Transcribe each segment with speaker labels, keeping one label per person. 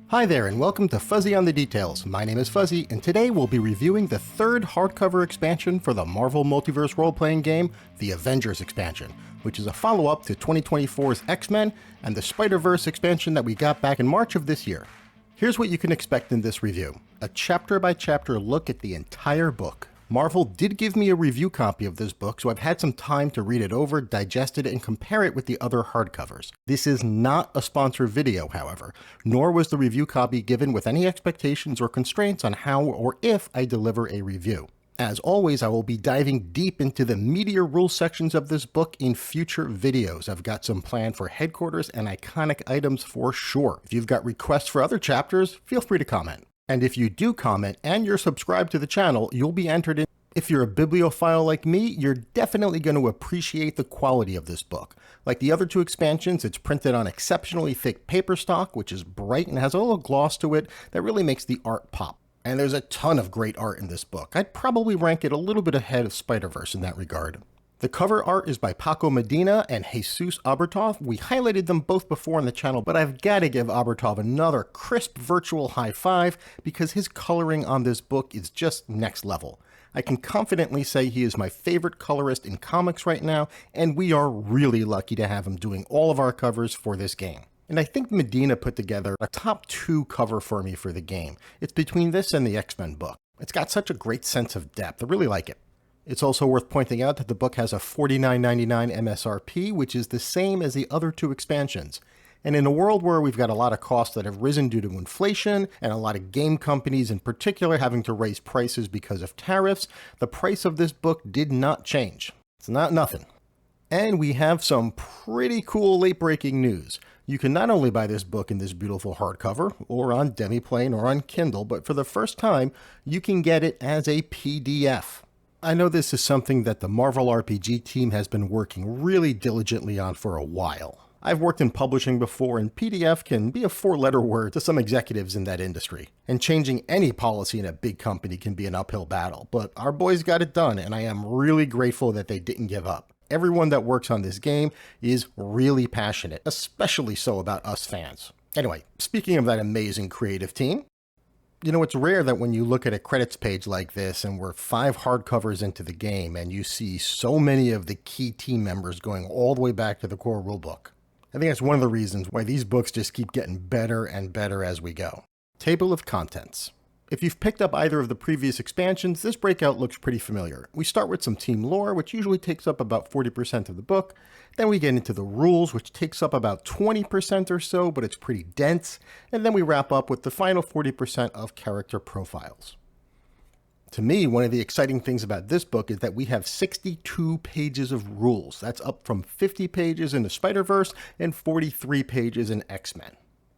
Speaker 1: Hi there and welcome to Fuzzy on the Details. My name is Fuzzy and today we'll be reviewing the third hardcover expansion for the Marvel Multiverse role-playing game, the Avengers expansion, which is a follow-up to 2024's X-Men and the Spider-Verse expansion that we got back in March of this year. Here's what you can expect in this review: a chapter-by-chapter look at the entire book. Marvel did give me a review copy of this book, so I've had some time to read it over, digest it, and compare it with the other hardcovers. This is not a sponsored video, however, nor was the review copy given with any expectations or constraints on how or if I deliver a review. As always, I will be diving deep into the meatier rule sections of this book in future videos. I've got some planned for headquarters and iconic items for sure. If you've got requests for other chapters, feel free to comment. And if you do comment and you're subscribed to the channel, you'll be entered in. If you're a bibliophile like me, you're definitely going to appreciate the quality of this book. Like the other two expansions, it's printed on exceptionally thick paper stock, which is bright and has a little gloss to it that really makes the art pop. And there's a ton of great art in this book. I'd probably rank it a little bit ahead of Spider-Verse in that regard. The cover art is by Paco Medina and Jesus Aburtov. We highlighted them both before on the channel, but I've got to give Aburtov another crisp virtual high five because his coloring on this book is just next level. I can confidently say he is my favorite colorist in comics right now, and we are really lucky to have him doing all of our covers for this game. And I think Medina put together a top 2 cover for me for the game. It's between this and the X-Men book. It's got such a great sense of depth. I really like it. It's also worth pointing out that the book has a $49.99 MSRP, which is the same as the other 2 expansions. And in a world where we've got a lot of costs that have risen due to inflation, and a lot of game companies in particular having to raise prices because of tariffs, the price of this book did not change. It's not nothing. And we have some pretty cool late-breaking news. You can not only buy this book in this beautiful hardcover, or on Demiplane or on Kindle, but for the first time, you can get it as a PDF. I know this is something that the Marvel RPG team has been working really diligently on for a while. I've worked in publishing before, and PDF can be a 4-letter word to some executives in that industry. And changing any policy in a big company can be an uphill battle, but our boys got it done, and I am really grateful that they didn't give up. Everyone that works on this game is really passionate, especially so about us fans. Anyway, speaking of that amazing creative team, you know, it's rare that when you look at a credits page like this and we're 5 hardcovers into the game and you see so many of the key team members going all the way back to the core rulebook. I think that's one of the reasons why these books just keep getting better and better as we go. Table of Contents. If you've picked up either of the previous expansions, this breakout looks pretty familiar. We start with some team lore, which usually takes up about 40% of the book. Then we get into the rules, which takes up about 20% or so, but it's pretty dense. And then we wrap up with the final 40% of character profiles. To me, one of the exciting things about this book is that we have 62 pages of rules. That's up from 50 pages in the Spider-Verse and 43 pages in X-Men.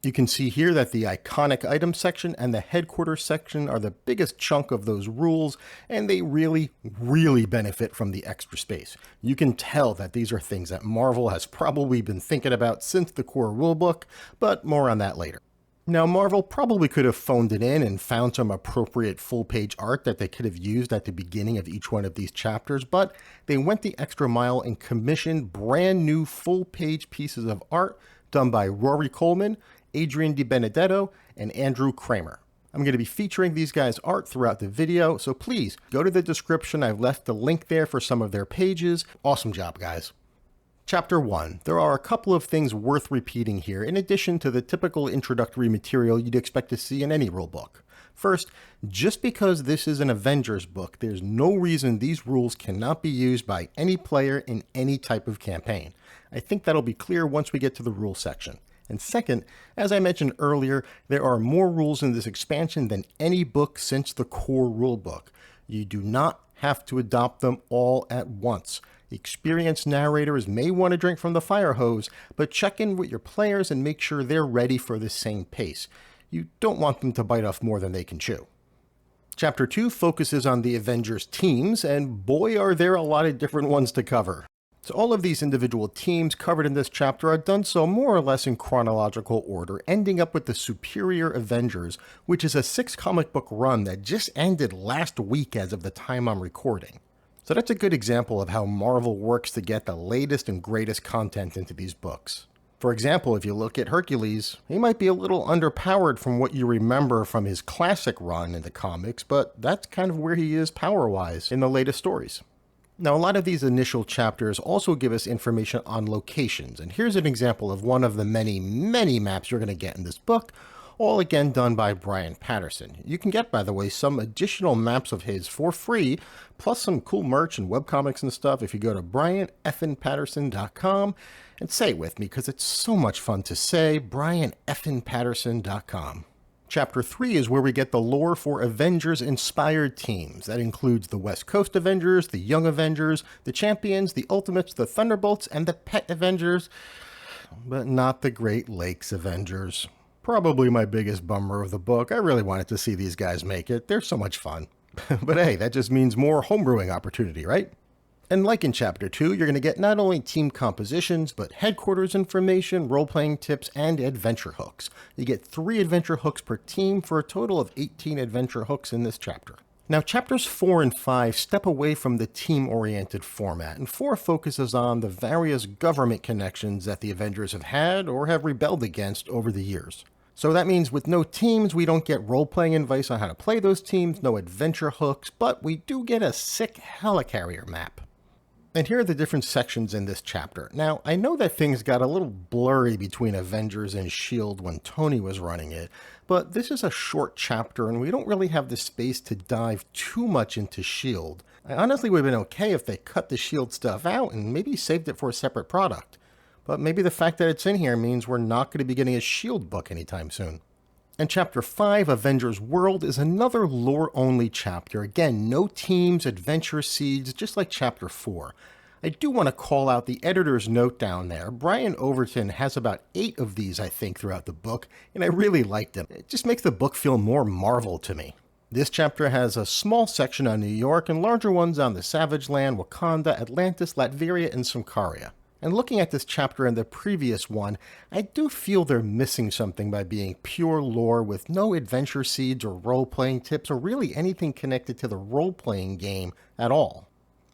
Speaker 1: You can see here that the iconic item section and the headquarters section are the biggest chunk of those rules, and they really benefit from the extra space. You can tell that these are things that Marvel has probably been thinking about since the core rulebook, but more on that later. Now, Marvel probably could have phoned it in and found some appropriate full-page art that they could have used at the beginning of each one of these chapters, but they went the extra mile and commissioned brand new full-page pieces of art done by Rory Coleman, Adrian DiBenedetto, and Andrew Kramer. I'm going to be featuring these guys' art throughout the video, so please go to the description. I've left the link there for some of their pages. Awesome job, guys. Chapter 1. There are a couple of things worth repeating here, in addition to the typical introductory material you'd expect to see in any rulebook. First, just because this is an Avengers book, there's no reason these rules cannot be used by any player in any type of campaign. I think that'll be clear once we get to the rules section. And second, as I mentioned earlier, there are more rules in this expansion than any book since the core rulebook. You do not have to adopt them all at once. Experienced narrators may want to drink from the fire hose, but check in with your players and make sure they're ready for the same pace. You don't want them to bite off more than they can chew. Chapter 2 focuses on the Avengers teams, and boy are there a lot of different ones to cover. So all of these individual teams covered in this chapter are done so more or less in chronological order, ending up with the Superior Avengers, which is a 6 comic book run that just ended last week as of the time I'm recording. So that's a good example of how Marvel works to get the latest and greatest content into these books. For example, if you look at Hercules, he might be a little underpowered from what you remember from his classic run in the comics, but that's kind of where he is power-wise in the latest stories. Now, a lot of these initial chapters also give us information on locations, and here's an example of one of the many, many maps you're going to get in this book, all again done by Brian Patterson. You can get, by the way, some additional maps of his for free, plus some cool merch and webcomics and stuff if you go to brianeffenpatterson.com and say it with me because it's so much fun to say, brianeffenpatterson.com. Chapter 3 is where we get the lore for Avengers-inspired teams. That includes the West Coast Avengers, the Young Avengers, the Champions, the Ultimates, the Thunderbolts, and the Pet Avengers, but not the Great Lakes Avengers. Probably my biggest bummer of the book. I really wanted to see these guys make it. They're so much fun. But hey, that just means more homebrewing opportunity, right? And like in Chapter 2, you're going to get not only team compositions, but headquarters information, role-playing tips, and adventure hooks. You get 3 adventure hooks per team for a total of 18 adventure hooks in this chapter. Now, Chapters 4 and 5 step away from the team-oriented format, and 4 focuses on the various government connections that the Avengers have had or have rebelled against over the years. So that means with no teams, we don't get role-playing advice on how to play those teams, no adventure hooks, but we do get a sick helicarrier map. And here are the different sections in this chapter. Now, I know that things got a little blurry between Avengers and S.H.I.E.L.D. when Tony was running it, but this is a short chapter and we don't really have the space to dive too much into S.H.I.E.L.D. I honestly would have been okay if they cut the S.H.I.E.L.D. stuff out and maybe saved it for a separate product. But maybe the fact that it's in here means we're not going to be getting a S.H.I.E.L.D. book anytime soon. And Chapter 5, Avengers World, is another lore-only chapter. Again, no teams, adventure seeds, just like Chapter 4. I do want to call out the editor's note down there. Brian Overton has about 8 of these, I think, throughout the book, and I really liked them. It just makes the book feel more Marvel to me. This chapter has a small section on New York and larger ones on the Savage Land, Wakanda, Atlantis, Latveria, and Symkaria. And looking at this chapter and the previous one, I do feel they're missing something by being pure lore with no adventure seeds or role-playing tips or really anything connected to the role-playing game at all.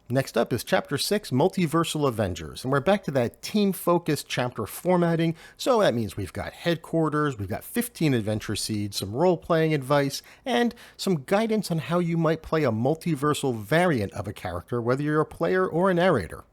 Speaker 1: Next up is Chapter 6, Multiversal Avengers, and we're back to that team-focused chapter formatting, so that means we've got headquarters, we've got 15 adventure seeds, some role-playing advice, and some guidance on how you might play a multiversal variant of a character, whether you're a player or a narrator.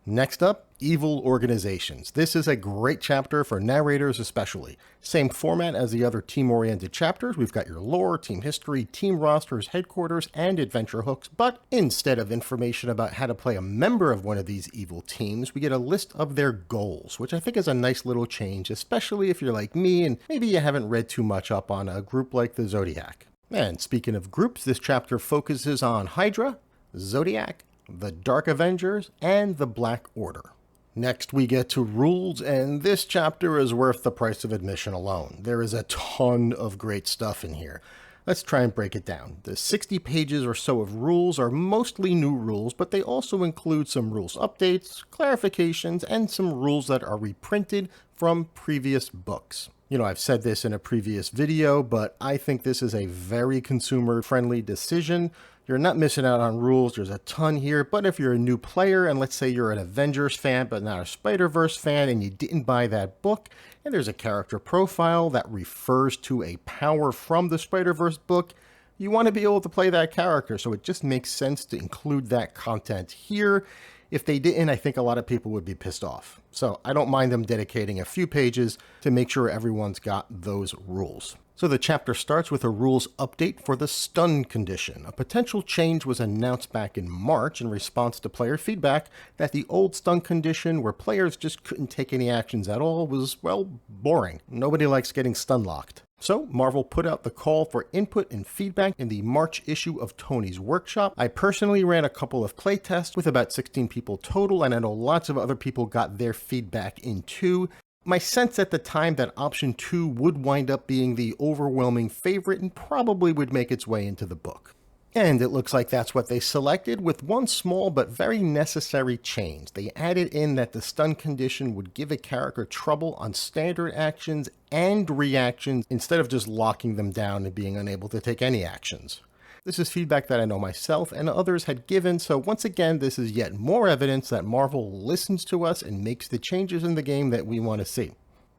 Speaker 1: Next up, Evil Organizations. This is a great chapter for narrators especially. Same format as the other team-oriented chapters. We've got your lore, team history, team rosters, headquarters, and adventure hooks, but instead of information about how to play a member of one of these evil teams, we get a list of their goals, which I think is a nice little change, especially if you're like me and maybe you haven't read too much up on a group like the Zodiac. And speaking of groups, this chapter focuses on Hydra, Zodiac, the Dark Avengers, and the Black Order. Next, we get to rules, and this chapter is worth the price of admission alone. There is a ton of great stuff in here. Let's try and break it down. The 60 pages or so of rules are mostly new rules, but they also include some rules updates, clarifications, and some rules that are reprinted from previous books. You know, I've said this in a previous video, but I think this is a very consumer-friendly decision. You're not missing out on rules, there's a ton here, but if you're a new player, and let's say you're an Avengers fan but not a Spider-Verse fan, and you didn't buy that book, and there's a character profile that refers to a power from the Spider-Verse book, you want to be able to play that character, so it just makes sense to include that content here. If they didn't, I think a lot of people would be pissed off. So I don't mind them dedicating a few pages to make sure everyone's got those rules. So the chapter starts with a rules update for the stun condition. A potential change was announced back in March in response to player feedback that the old stun condition, where players just couldn't take any actions at all, was, well, boring. Nobody likes getting stun locked. So Marvel put out the call for input and feedback in the March issue of Tony's Workshop. I personally ran a couple of playtests with about 16 people total, and I know lots of other people got their feedback in too. My sense at the time that option 2 would wind up being the overwhelming favorite and probably would make its way into the book. And it looks like that's what they selected, with one small but very necessary change. They added in that the stun condition would give a character trouble on standard actions and reactions instead of just locking them down and being unable to take any actions. This is feedback that I know myself and others had given, so once again, this is yet more evidence that Marvel listens to us and makes the changes in the game that we want to see.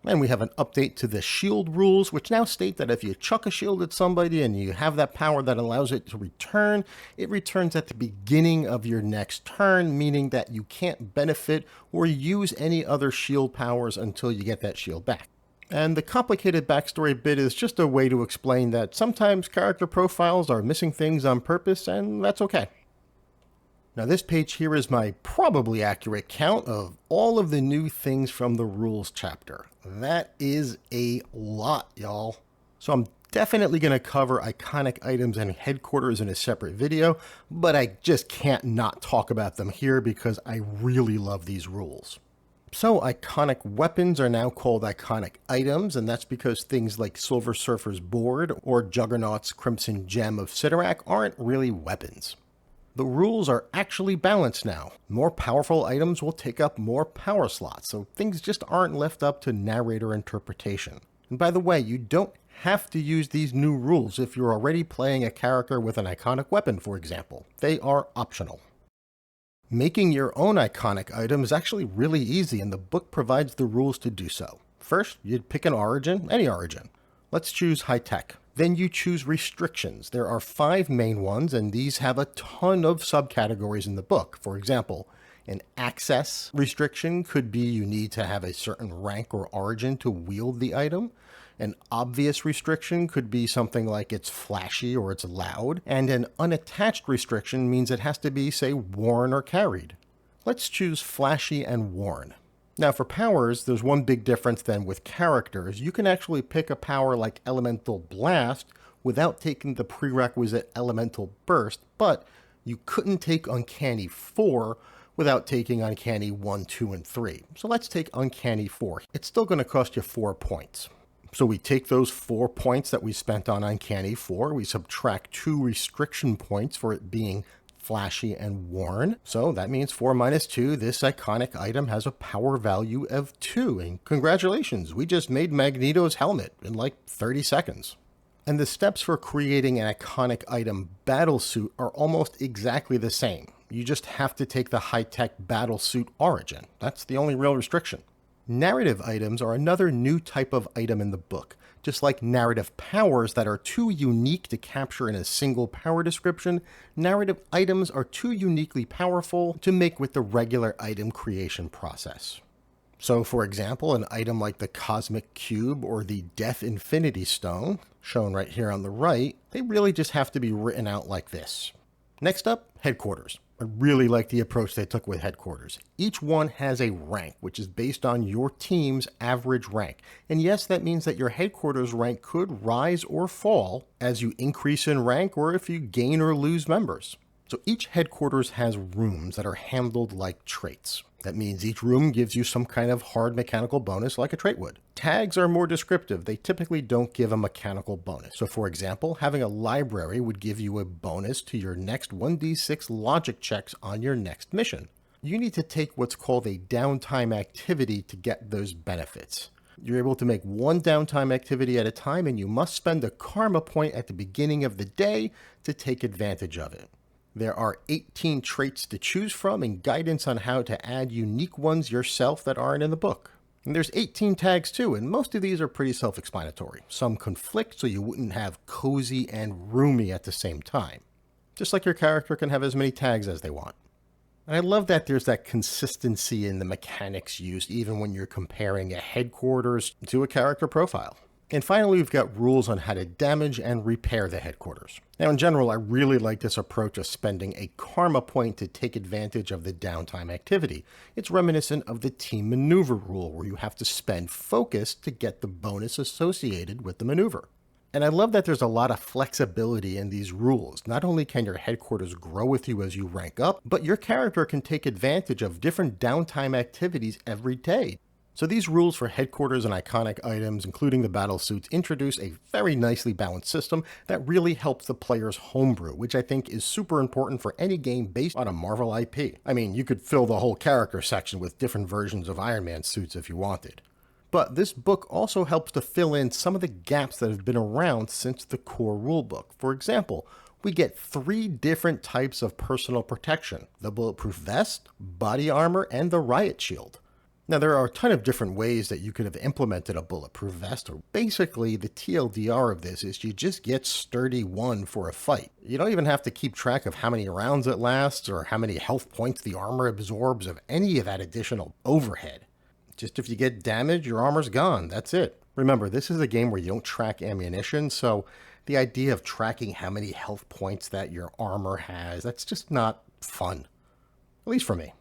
Speaker 1: And we have an update to the shield rules, which now state that if you chuck a shield at somebody and you have that power that allows it to return, it returns at the beginning of your next turn, meaning that you can't benefit or use any other shield powers until you get that shield back. And the complicated backstory bit is just a way to explain that sometimes character profiles are missing things on purpose, and that's okay. Now this page here is my probably accurate count of all of the new things from the rules chapter. That is a lot, y'all. So I'm definitely going to cover iconic items and headquarters in a separate video, but I just can't not talk about them here because I really love these rules. So iconic weapons are now called iconic items, and that's because things like Silver Surfer's board or Juggernaut's Crimson Gem of Sidorak aren't really weapons. The rules are actually balanced now. More powerful items will take up more power slots, so things just aren't left up to narrator interpretation. And by the way, you don't have to use these new rules if you're already playing a character with an iconic weapon, for example. They are optional. Making your own iconic item is actually really easy, and the book provides the rules to do so. First, you'd pick an origin, any origin. Let's choose high-tech. Then you choose restrictions. There are 5 main ones, and these have a ton of subcategories in the book. For example, an access restriction could be you need to have a certain rank or origin to wield the item. An obvious restriction could be something like it's flashy or it's loud. And an unattached restriction means it has to be, say, worn or carried. Let's choose flashy and worn. Now for powers, there's one big difference then with characters. You can actually pick a power like Elemental Blast without taking the prerequisite Elemental Burst, but you couldn't take Uncanny 4 without taking Uncanny 1, 2, and 3. So let's take Uncanny 4. It's still going to cost you 4 points. So we take those 4 points that we spent on Uncanny 4, we subtract 2 restriction points for it being flashy and worn. So that means 4 minus 2, this iconic item has a power value of 2. And congratulations, we just made Magneto's helmet in like 30 seconds. And the steps for creating an iconic item battlesuit are almost exactly the same. You just have to take the high-tech battlesuit origin. That's the only real restriction. Narrative items are another new type of item in the book. Just like narrative powers that are too unique to capture in a single power description, narrative items are too uniquely powerful to make with the regular item creation process. So for example, an item like the Cosmic Cube or the Death Infinity Stone, shown right here on the right, they really just have to be written out like this. Next up, headquarters. I really like the approach they took with headquarters. Each one has a rank, which is based on your team's average rank. And yes, that means that your headquarters rank could rise or fall as you increase in rank or if you gain or lose members. So each headquarters has rooms that are handled like traits. That means each room gives you some kind of hard mechanical bonus like a trait would. Tags are more descriptive. They typically don't give a mechanical bonus. So for example, having a library would give you a bonus to your next 1d6 logic checks on your next mission. You need to take what's called a downtime activity to get those benefits. You're able to make one downtime activity at a time, and you must spend a karma point at the beginning of the day to take advantage of it. There are 18 traits to choose from and guidance on how to add unique ones yourself that aren't in the book. And there's 18 tags too, and most of these are pretty self-explanatory. Some conflict, so you wouldn't have cozy and roomy at the same time. Just like your character can have as many tags as they want. And I love that there's that consistency in the mechanics used even when you're comparing a headquarters to a character profile. And finally, we've got rules on how to damage and repair the headquarters. Now, in general, I really like this approach of spending a karma point to take advantage of the downtime activity. It's reminiscent of the team maneuver rule, where you have to spend focus to get the bonus associated with the maneuver. And I love that there's a lot of flexibility in these rules. Not only can your headquarters grow with you as you rank up, but your character can take advantage of different downtime activities every day. So these rules for headquarters and iconic items, including the battle suits, introduce a very nicely balanced system that really helps the player's homebrew, which I think is super important for any game based on a Marvel IP. I mean, you could fill the whole character section with different versions of Iron Man suits if you wanted. But this book also helps to fill in some of the gaps that have been around since the core rulebook. For example, We get 3 different types of personal protection: the bulletproof vest, body armor, and the riot shield. Now, there are a ton of different ways that you could have implemented a bulletproof vest, or basically the TLDR of this is you just get sturdy 1 for a fight. You don't even have to keep track of how many rounds it lasts or how many health points the armor absorbs of any of that additional overhead. Just if you get damaged, your armor's gone. That's it. Remember, this is a game where you don't track ammunition, so the idea of tracking how many health points that your armor has, that's just not fun. At least for me.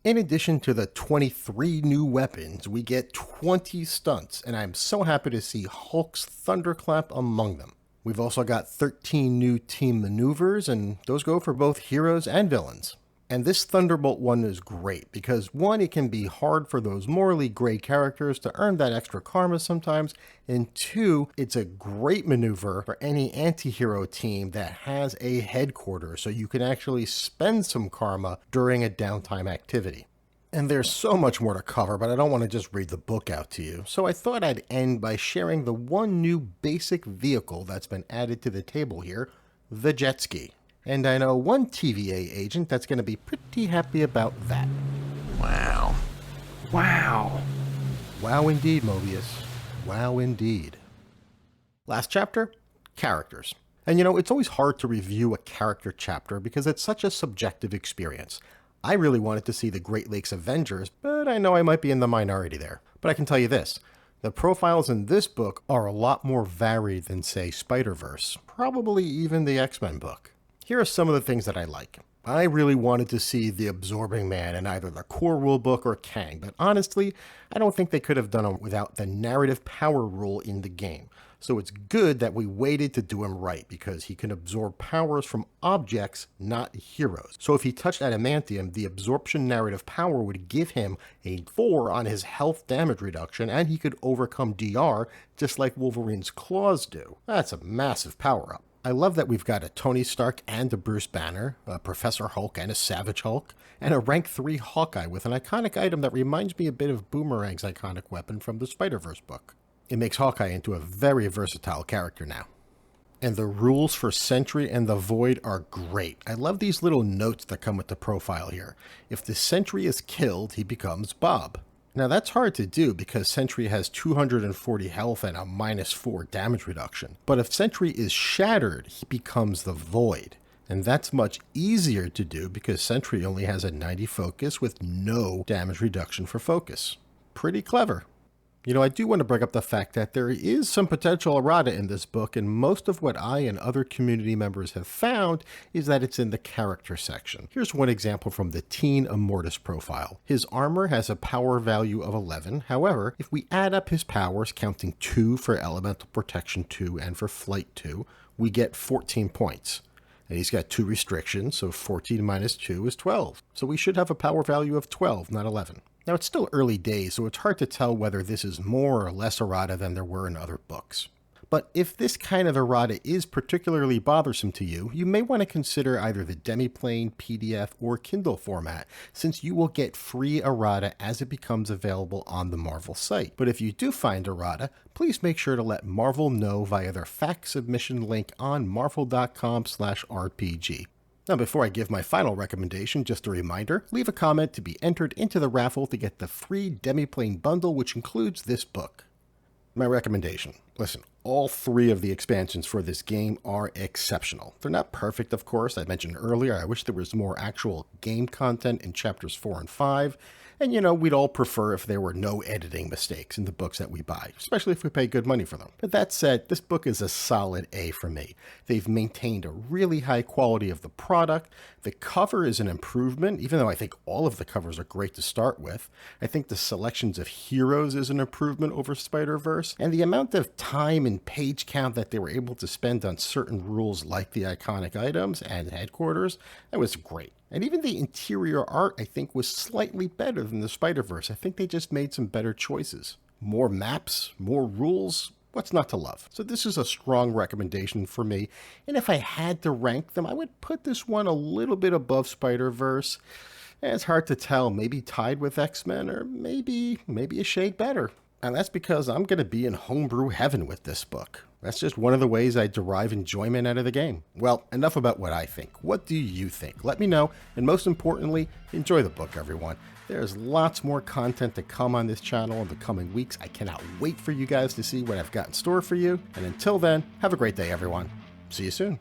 Speaker 1: In addition to the 23 new weapons, we get 20 stunts, and I'm so happy to see Hulk's Thunderclap among them. We've also got 13 new team maneuvers, and those go for both heroes and villains. And this Thunderbolt one is great because 1, it can be hard for those morally gray characters to earn that extra karma sometimes, and 2, it's a great maneuver for any anti-hero team that has a headquarters, so you can actually spend some karma during a downtime activity. And there's so much more to cover, but I don't want to just read the book out to you, so I thought I'd end by sharing the one new basic vehicle that's been added to the table here, the jet ski. And I know one TVA agent that's going to be pretty happy about that.
Speaker 2: Wow. Wow.
Speaker 1: Wow indeed, Mobius. Wow indeed. Last chapter, characters. And it's always hard to review a character chapter because it's such a subjective experience. I really wanted to see the Great Lakes Avengers, but I know I might be in the minority there. But I can tell you this. The profiles in this book are a lot more varied than, say, Spider-Verse. Probably even the X-Men book. Here are some of the things that I like. I really wanted to see the Absorbing Man in either the core rulebook or Kang, but honestly, I don't think they could have done him without the narrative power rule in the game. So it's good that we waited to do him right, because he can absorb powers from objects, not heroes. So if he touched Adamantium, the absorption narrative power would give him a 4 on his health damage reduction, and he could overcome DR just like Wolverine's claws do. That's a massive power-up. I love that we've got a Tony Stark and a Bruce Banner, a Professor Hulk and a Savage Hulk, and a rank 3 Hawkeye with an iconic item that reminds me a bit of Boomerang's iconic weapon from the Spider-Verse book. It makes Hawkeye into a very versatile character now. And the rules for Sentry and the Void are great. I love these little notes that come with the profile here. If the Sentry is killed, he becomes Bob. Now that's hard to do because Sentry has 240 health and a -4 damage reduction. But if Sentry is shattered, he becomes the Void. And that's much easier to do because Sentry only has a 90 focus with no damage reduction for focus. Pretty clever. I do want to bring up the fact that there is some potential errata in this book, and most of what I and other community members have found is that it's in the character section. Here's one example from the Teen Immortus profile. His armor has a power value of 11, however, if we add up his powers, counting 2 for Elemental Protection 2 and for Flight 2, we get 14 points. And he's got 2 restrictions, so 14 minus 2 is 12. So we should have a power value of 12, not 11. Now, it's still early days, so it's hard to tell whether this is more or less errata than there were in other books. But if this kind of errata is particularly bothersome to you, you may want to consider either the Demiplane, PDF, or Kindle format, since you will get free errata as it becomes available on the Marvel site. But if you do find errata, please make sure to let Marvel know via their fact submission link on marvel.com/RPG. Now, before I give my final recommendation, just a reminder, leave a comment to be entered into the raffle to get the free Demiplane bundle, which includes this book. My recommendation. Listen, all 3 of the expansions for this game are exceptional. They're not perfect, of course. I mentioned earlier, I wish there was more actual game content in chapters 4 and 5. And we'd all prefer if there were no editing mistakes in the books that we buy, especially if we pay good money for them. But that said, this book is a solid A for me. They've maintained a really high quality of the product. The cover is an improvement, even though I think all of the covers are great to start with. I think the selections of heroes is an improvement over Spider-Verse. And the amount of time and page count that they were able to spend on certain rules like the iconic items and headquarters, that was great. And even the interior art, I think, was slightly better than the Spider-Verse. I think they just made some better choices. More maps, more rules, what's not to love? So this is a strong recommendation for me. And if I had to rank them, I would put this one a little bit above Spider-Verse. And it's hard to tell, maybe tied with X-Men or maybe a shade better. And that's because I'm going to be in homebrew heaven with this book. That's just one of the ways I derive enjoyment out of the game. Well, enough about what I think. What do you think? Let me know, and most importantly, enjoy the book, everyone. There's lots more content to come on this channel in the coming weeks. I cannot wait for you guys to see what I've got in store for you. And until then, have a great day, everyone. See you soon.